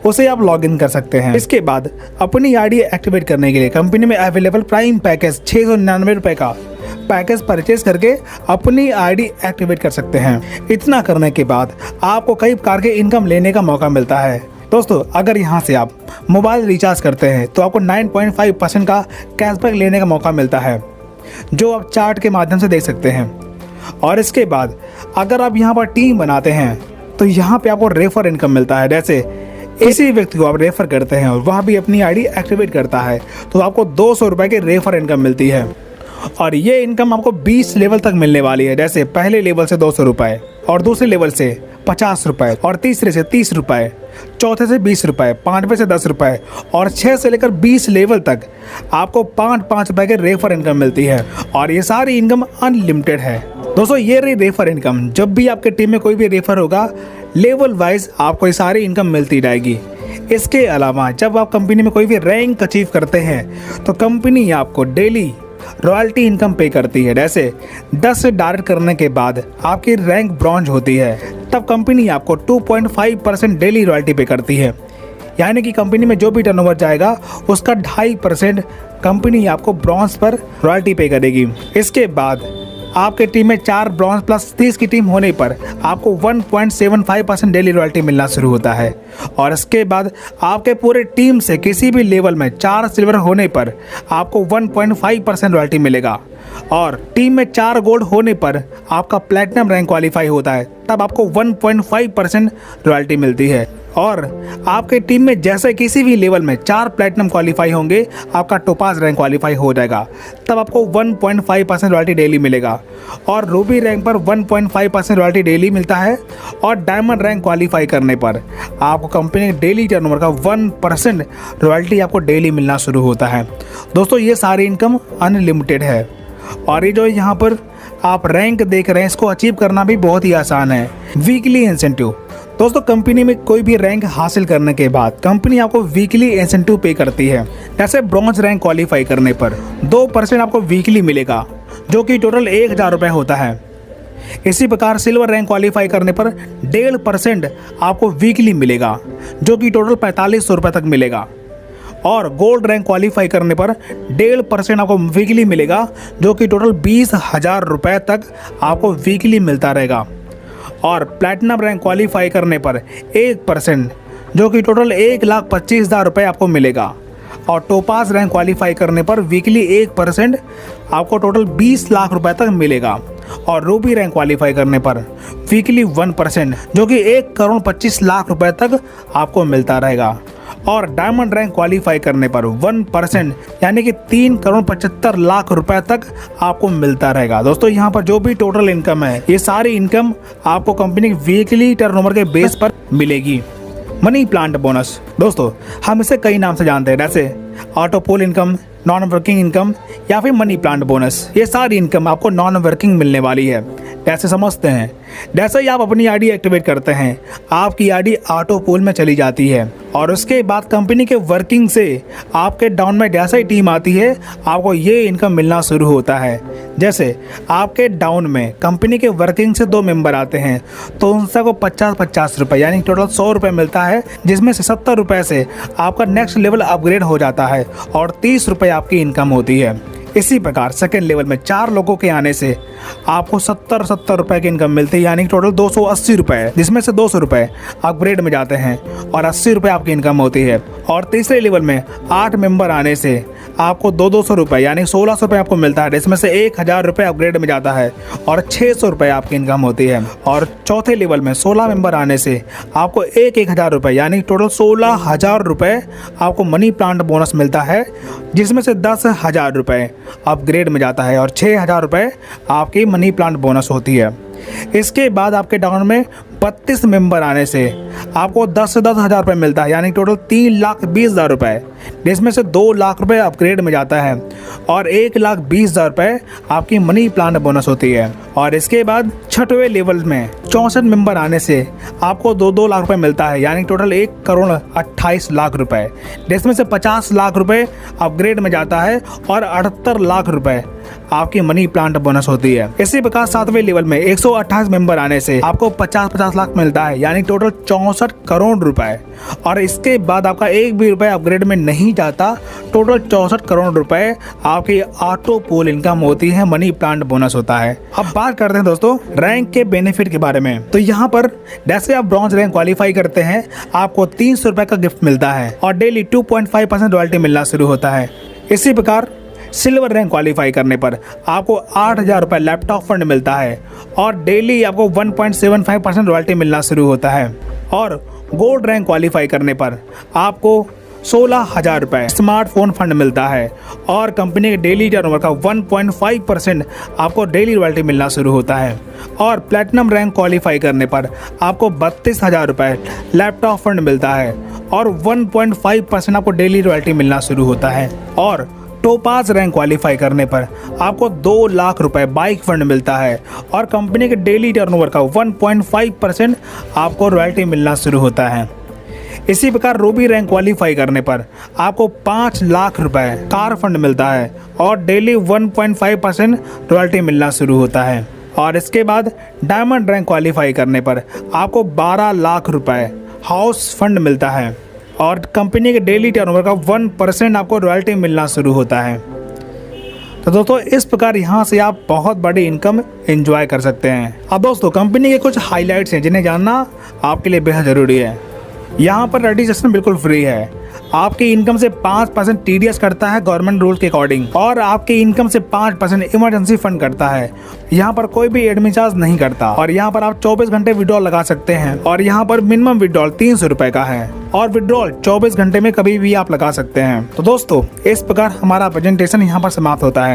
उसे आप log in कर सकते हैं। इसके बाद अपनी आईडी एक्टिवेट करने के लिए कंपनी में अवेलेबल प्राइम पैकेज 699 रुपए का पैकेज परचेज करके अपनी आईडी एक्टिवेट कर सकते हैं। इतना करने के बाद आपको कई प्रकार के इनकम लेने का मौका मिलता है। दोस्तों, अगर यहाँ से आप मोबाइल रिचार्ज करते हैं तो आपको 9.5% का कैशबैक लेने का मौका मिलता है, जो आप चार्ट के माध्यम से देख सकते हैं। और इसके बाद अगर आप यहाँ पर टीम बनाते हैं तो यहाँ पे आपको रेफर इनकम मिलता है। जैसे किसी व्यक्ति को आप रेफर करते हैं और वह भी अपनी आईडी एक्टिवेट करता है तो आपको 200 रुपये की रेफर इनकम मिलती है। और ये इनकम आपको 20 लेवल तक मिलने वाली है। जैसे पहले लेवल से 200 रुपये, और दूसरे लेवल से 50 रुपये, और तीसरे से 30 रुपये, चौथे से 20 रुपये, पाँचवें से 10 रुपये, और 6 से लेकर 20 लेवल तक आपको 5-5 रुपये के रेफर इनकम मिलती है। और ये सारी इनकम अनलिमिटेड है। दोस्तों, ये रही रेफर इनकम। जब भी आपके टीम में कोई भी रेफर होगा, लेवल वाइज आपको ये सारी इनकम मिलती रहेगी। इसके अलावा जब आप कंपनी में कोई भी रैंक अचीव करते हैं तो कंपनी आपको डेली रॉयल्टी इनकम पे करती है। जैसे 10 डायरेक्ट करने के बाद आपकी रैंक ब्रॉन्ज होती है, तब कंपनी आपको 2.5% डेली रॉयल्टी पे करती है। यानी कि कंपनी में जो भी टर्नओवर जाएगा उसका 2.5% कंपनी आपको ब्रॉन्ज पर रॉयल्टी पे करेगी। इसके बाद आपके टीम में 4 ब्रॉन्ज प्लस 30 की टीम होने पर आपको 1.75% डेली रॉयल्टी मिलना शुरू होता है। और इसके बाद आपके पूरे टीम से किसी भी लेवल में 4 सिल्वर होने पर आपको 1.5% रॉयल्टी मिलेगा। और टीम में 4 गोल्ड होने पर आपका प्लैटिनम रैंक क्वालिफाई होता है, तब आपको 1.5% रॉयल्टी मिलती है। और आपके टीम में जैसे किसी भी लेवल में 4 प्लैटिनम क्वालिफाई होंगे, आपका टोपाज रैंक क्वालिफाई हो जाएगा, तब आपको 1.5% रॉयल्टी डेली मिलेगा। और रूबी रैंक पर 1.5% रॉयल्टी डेली मिलता है। और डायमंड रैंक क्वालिफाई करने पर आपको कंपनी के डेली टर्नओवर का 1% रॉयल्टी आपको डेली मिलना शुरू होता है। दोस्तों, ये सारी इनकम अनलिमिटेड है। और ये जो यहाँ पर आप रैंक देख रहे हैं, इसको अचीव करना भी बहुत ही आसान है। Weekly incentive. दोस्तों, कंपनी में कोई भी रैंक हासिल करने के बाद कंपनी आपको वीकली इंसेंटिव पे करती है। जैसे ब्रॉन्ज रैंक क्वालिफाई करने पर 2% आपको वीकली मिलेगा, जो कि टोटल 1000 रुपये होता है। इसी प्रकार सिल्वर रैंक क्वालिफाई करने पर 1.5% आपको वीकली मिलेगा, जो कि टोटल 4500 रुपये तक मिलेगा। और गोल्ड रैंक क्वालिफाई करने पर 1.5% आपको वीकली मिलेगा, जो कि टोटल 20,000 रुपये तक आपको वीकली मिलता रहेगा। और प्लैटिनम रैंक क्वालिफाई करने पर 1%, जो कि टोटल 1,25,000 रुपये आपको मिलेगा। और टोपाज रैंक क्वालिफाई करने पर वीकली 1% आपको टोटल 20 लाख रुपये तक मिलेगा। और रूबी रैंक क्वालिफाई करने पर वीकली 1%, जो कि 1,25,00,000 रुपये तक आपको मिलता रहेगा। और डायमंड रैंक क्वालिफाई करने पर 1%, यानी कि 3,75,00,000 रुपए तक आपको मिलता रहेगा। दोस्तों, यहाँ पर जो भी टोटल इनकम है, ये सारी इनकम आपको कंपनी की वीकली टर्नओवर के बेस पर मिलेगी। Money plant bonus. दोस्तों, हम इसे कई नाम से जानते हैं, जैसे ऑटो पोल इनकम, नॉन वर्किंग इनकम या फिर मनी प्लांट बोनस। ये सारी इनकम आपको नॉन वर्किंग मिलने वाली है। कैसे समझते हैं? जैसे ही आप अपनी आईडी एक्टिवेट करते हैं, आपकी आईडी ऑटो पोल में चली जाती है। और उसके बाद कंपनी के वर्किंग से आपके डाउन में जैसे ही टीम आती है, आपको ये इनकम मिलना शुरू होता है। जैसे आपके डाउन में कंपनी के वर्किंग से 2 मेंबर आते हैं, तो उनसे को 50-50 रुपये, यानी टोटल 100 रुपये मिलता है, जिसमें से 70 रुपये से आपका नेक्स्ट लेवल अपग्रेड हो जाता है और 30 रुपये आपकी इनकम होती है। इसी प्रकार सेकेंड लेवल में 4 लोगों के आने से आपको 70 रुपए की इनकम मिलती है, यानी टोटल 280 रुपये, जिसमें से 200 रुपये अपग्रेड में जाते हैं और 80 रुपये आपकी इनकम होती है। और तीसरे लेवल में 8 मेंबर आने से आपको 200 रुपये, यानी 1600 रुपये आपको मिलता है, जिसमें से 1000 रुपये अपग्रेड में जाता है और 600 रुपये आपकी इनकम होती है। और चौथे लेवल में 16 मेंबर आने से आपको 1000 रुपये, यानी टोटल 16,000 रुपये आपको मनी प्लांट बोनस मिलता है, जिसमें से 10,000 रुपये अपग्रेड में जाता है और 6,000 रुपये आपकी मनी प्लांट बोनस होती है। इसके बाद आपके डाउन में 32 मेंबर आने से आपको 10,000 रुपये मिलता है, यानी टोटल 3,20,000 रुपये, जिसमें से 2 लाख रुपए अपग्रेड में जाता है और 1,20,000 रुपए आपकी मनी प्लांट बोनस होती है। और इसके बाद 6वें लेवल में 64 मेंबर आने से आपको 2-2 लाख रुपए मिलता है, यानी टोटल 1,28 लाख रुपए, जिसमें से 50 लाख रुपए अपग्रेड में जाता है और 78 लाख रुपए आपकी मनी प्लांट बोनस होती है। इसी प्रकार 7वें लेवल में 128 मेंबर आने से आपको 50-50 लाख मिलता है, यानी टोटल 64 करोड़ रुपए। और इसके बाद आपका 1 भी रुपए अपग्रेड में नहीं जाता, टोटल 64 करोड़ रुपए आपकी ऑटो पोल इनकम होती है, मनी प्लांट बोनस होता है। अब बात करते हैं दोस्तों रैंक के बेनिफिट के बारे में। तो यहाँ पर जैसे आप ब्रॉन्ज रैंक क्वालिफाई करते हैं आपको 300 रुपए का गिफ्ट मिलता है और डेली 2.5% रॉयल्टी मिलना शुरू होता है। इसी प्रकार सिल्वर रैंक क्वालिफाई करने पर आपको 8,000 रुपये लैपटॉप फंड मिलता है और डेली आपको 1.75% रॉयल्टी मिलना शुरू होता है। और गोल्ड रैंक क्वालिफाई करने पर आपको 16,000 रुपये स्मार्टफोन फंड मिलता है और कंपनी के डेली टर्नओवर का 1.5% आपको डेली रॉयल्टी मिलना शुरू होता है। और प्लेटिनम रैंक क्वालिफाई करने पर आपको 32,000 रुपये लैपटॉप फंड मिलता है और 1.5% आपको डेली रॉयल्टी मिलना शुरू होता है। और टोपाज रैंक क्वालिफाई करने पर आपको 2 लाख रुपए बाइक फंड मिलता है और कंपनी के डेली टर्नओवर का 1.5% आपको रॉयल्टी मिलना शुरू होता है। इसी प्रकार रूबी रैंक क्वालिफाई करने पर आपको 5 लाख रुपए कार फंड मिलता है और डेली 1.5% रॉयल्टी मिलना शुरू होता है। और इसके बाद डायमंड रैंक क्वालिफाई करने पर आपको 12 लाख रुपए हाउस फंड मिलता है और कंपनी के डेली टर्नओवर का 1% आपको रॉयल्टी मिलना शुरू होता है। तो दोस्तों इस प्रकार यहाँ से आप बहुत बड़ी इनकम एंजॉय कर सकते हैं। अब दोस्तों कंपनी के कुछ हाइलाइट्स हैं जिन्हें जानना आपके लिए बेहद ज़रूरी है। यहाँ पर रजिस्ट्रेशन बिल्कुल फ्री है। आपकी इनकम से 5% TDS करता है गवर्नमेंट रूल के अकॉर्डिंग और आपकी इनकम से 5% इमरजेंसी फंड करता है। यहाँ पर कोई भी एडमिन चार्ज नहीं करता और यहाँ पर आप 24 घंटे विड्रॉल लगा सकते हैं और यहाँ पर मिनिमम विड्रॉल 300 रुपए का है और विड्रॉल 24 घंटे में कभी भी आप लगा सकते हैं। तो दोस्तों इस प्रकार हमारा प्रेजेंटेशन यहाँ पर समाप्त होता है।